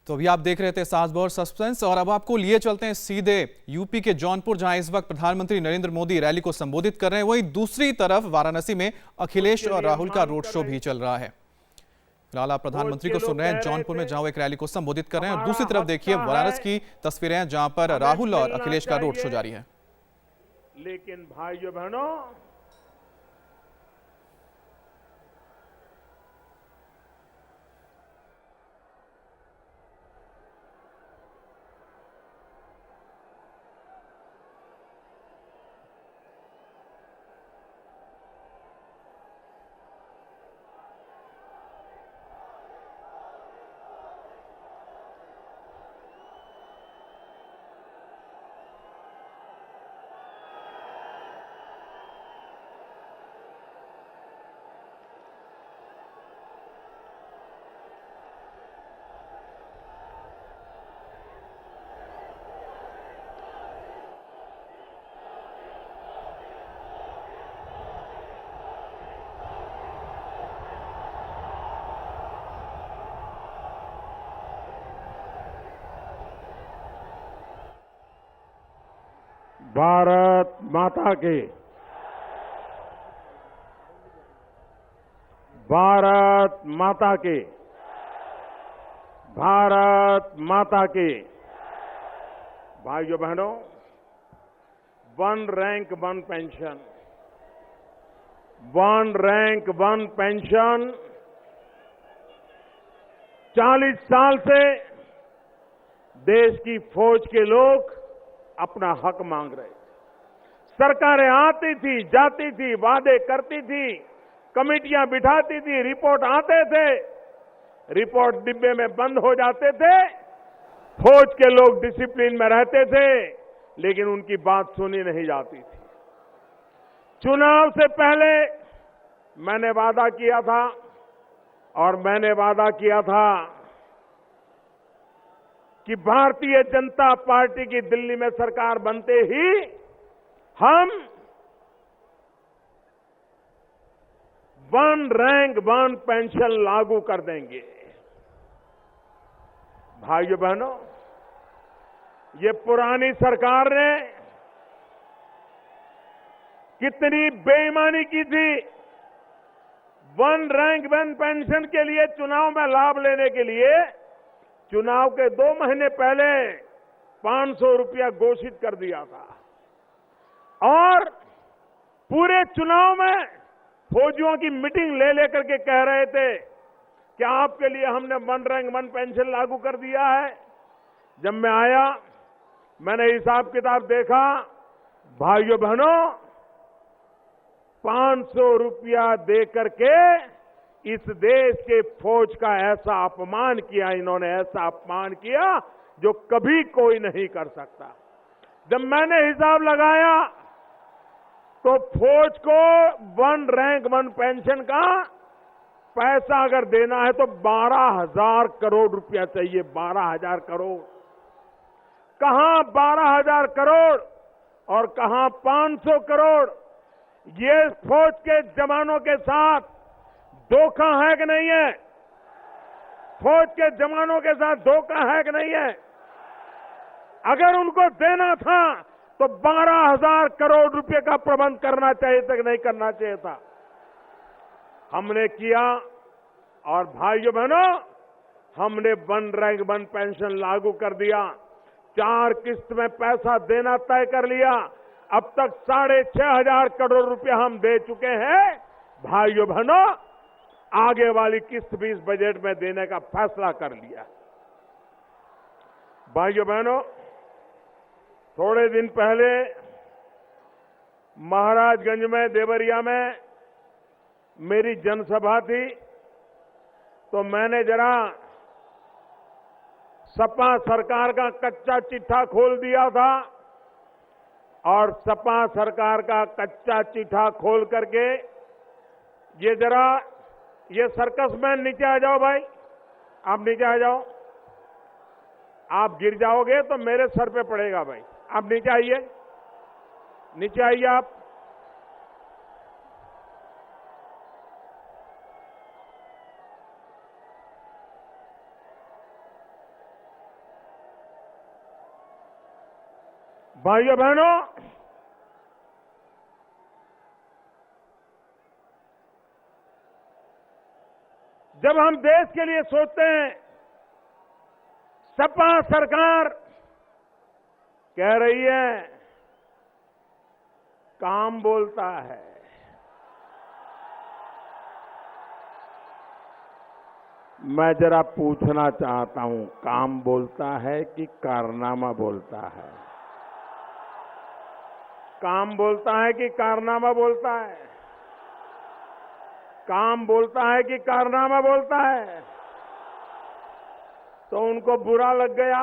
तो अभी आप देख रहे थे सास बहू सस्पेंस और अब आपको लिए चलते हैं सीधे यूपी के जौनपुर, जहां इस वक्त प्रधानमंत्री नरेंद्र मोदी रैली को संबोधित कर रहे हैं। वहीं दूसरी तरफ वाराणसी में अखिलेश और राहुल का रोड शो भी चल रहा है। फिलहाल आप प्रधानमंत्री को सुन रहे हैं जौनपुर में, जहां वो एक रैली को संबोधित कर रहे हैं, और दूसरी तरफ देखिए वाराणसी की तस्वीरें जहां पर राहुल और अखिलेश का रोड शो जारी है। लेकिन भाइयों बहनों, भारत माता के, भारत माता के, भारत माता के। भाइयों बहनों, one rank one pension, one rank one pension 40 साल से देश की फौज के लोग अपना हक मांग रहे थे। सरकारें आती थी, जाती थी, वादे करती थी, कमेटियां बिठाती थी, रिपोर्ट आते थे, रिपोर्ट डिब्बे में बंद हो जाते थे। फौज के लोग डिसिप्लिन में रहते थे, लेकिन उनकी बात सुनी नहीं जाती थी। चुनाव से पहले मैंने वादा किया था, और मैंने वादा किया था कि भारतीय जनता पार्टी की दिल्ली में सरकार बनते ही हम वन रैंक वन पेंशन लागू कर देंगे। भाइयों बहनों, ये पुरानी सरकार ने कितनी बेईमानी की थी। वन रैंक वन पेंशन के लिए चुनाव में लाभ लेने के लिए चुनाव के 2 महीने पहले 500 रुपया घोषित कर दिया था, और पूरे चुनाव में फौजियों की मीटिंग ले लेकर के कह रहे थे कि आपके लिए हमने वन रैंक वन पेंशन लागू कर दिया है। जब मैं आया, मैंने हिसाब किताब देखा, भाइयों बहनों, 500 रुपया दे करके इस देश के फौज का ऐसा अपमान किया, इन्होंने ऐसा अपमान किया जो कभी कोई नहीं कर सकता। जब मैंने हिसाब लगाया तो फौज को वन रैंक वन पेंशन का पैसा अगर देना है तो 12,000 करोड़ रुपया चाहिए। 12,000 करोड़, कहां 12,000 करोड़ और कहां 500 करोड़। ये फौज के जवानों के साथ धोखा है कि नहीं है? फौज के जवानों के साथ धोखा है कि नहीं है? अगर उनको देना था तो 12,000 करोड़ रुपए का प्रबंध करना चाहिए था कि नहीं करना चाहिए था? हमने किया, और भाइयों बहनों, हमने वन रैंक वन पेंशन लागू कर दिया। 4 किस्त में पैसा देना तय कर लिया। अब तक 6,500 करोड़ रुपया हम दे चुके हैं। भाइयों बहनों, आगे वाली किस्त भी इस बजट में देने का फैसला कर लिया। भाइयों बहनों, थोड़े दिन पहले महाराजगंज में, देवरिया में मेरी जनसभा थी, तो मैंने जरा सपा सरकार का कच्चा चिट्ठा खोल दिया था, और सपा सरकार का कच्चा चिट्ठा खोल करके ये सर्कस मैन, नीचे आ जाओ भाई, आप नीचे आ जाओ। आप गिर जाओगे तो मेरे सर पे पड़ेगा भाई। आप नीचे आइए, नीचे आइए आप। भाइयों बहनों, जब हम देश के लिए सोचते हैं, सपा सरकार कह रही है काम बोलता है, मैं जरा पूछना चाहता हूं, काम बोलता है कि कारनामा बोलता है? काम बोलता है कि कारनामा बोलता है? काम बोलता है कि कारनामा बोलता है? तो उनको बुरा लग गया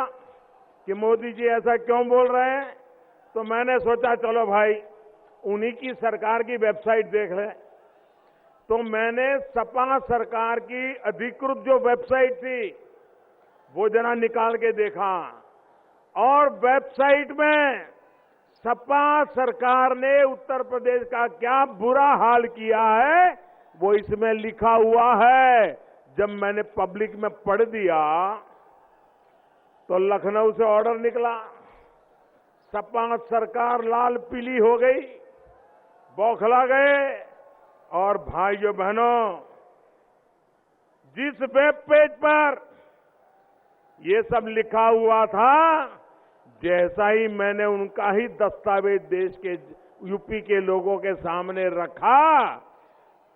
कि मोदी जी ऐसा क्यों बोल रहे हैं। तो मैंने सोचा चलो भाई उन्हीं की सरकार की वेबसाइट देख लें। तो मैंने सपा सरकार की अधिकृत जो वेबसाइट थी वो जरा निकाल के देखा, और वेबसाइट में सपा सरकार ने उत्तर प्रदेश का क्या बुरा हाल किया है वो इसमें लिखा हुआ है। जब मैंने पब्लिक में पढ़ दिया तो लखनऊ से ऑर्डर निकला, सपा सरकार लाल पीली हो गई, बौखला गए। और भाइयों बहनों, जिस वेब पेज पर ये सब लिखा हुआ था, जैसा ही मैंने उनका ही दस्तावेज देश के यूपी के लोगों के सामने रखा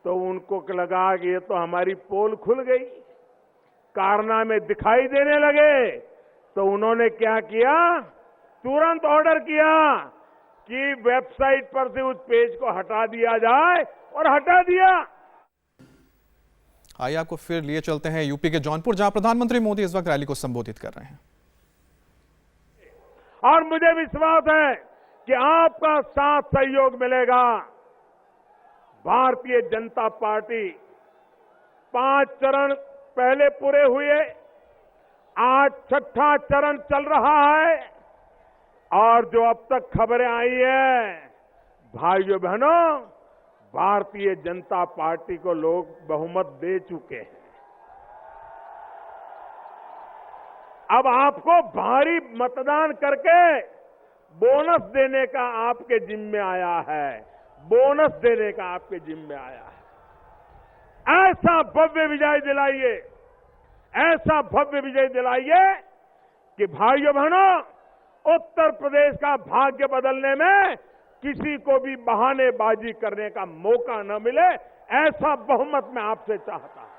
तो उनको लगा कि ये तो हमारी पोल खुल गई, कारनामे दिखाई देने लगे। तो उन्होंने क्या किया, तुरंत ऑर्डर किया कि वेबसाइट पर से उस पेज को हटा दिया जाए, और हटा दिया। आइए आपको फिर लिए चलते हैं यूपी के जौनपुर, जहां प्रधानमंत्री मोदी इस वक्त रैली को संबोधित कर रहे हैं। और मुझे विश्वास है कि आपका साथ सहयोग मिलेगा। भारतीय जनता पार्टी 5 चरण पहले पूरे हुए, आज 6ठा चरण चल रहा है। और जो अब तक खबरें आई है, भाइयों बहनों, भारतीय जनता पार्टी को लोग बहुमत दे चुके हैं। अब आपको भारी मतदान करके बोनस देने का आपके जिम्मे आया है, बोनस देने का आपके जिम्मे आया है। ऐसा भव्य विजय दिलाइए, ऐसा भव्य विजय दिलाइए कि भाइयों बहनों, उत्तर प्रदेश का भाग्य बदलने में किसी को भी बहानेबाजी करने का मौका न मिले, ऐसा बहुमत मैं आपसे चाहता हूं।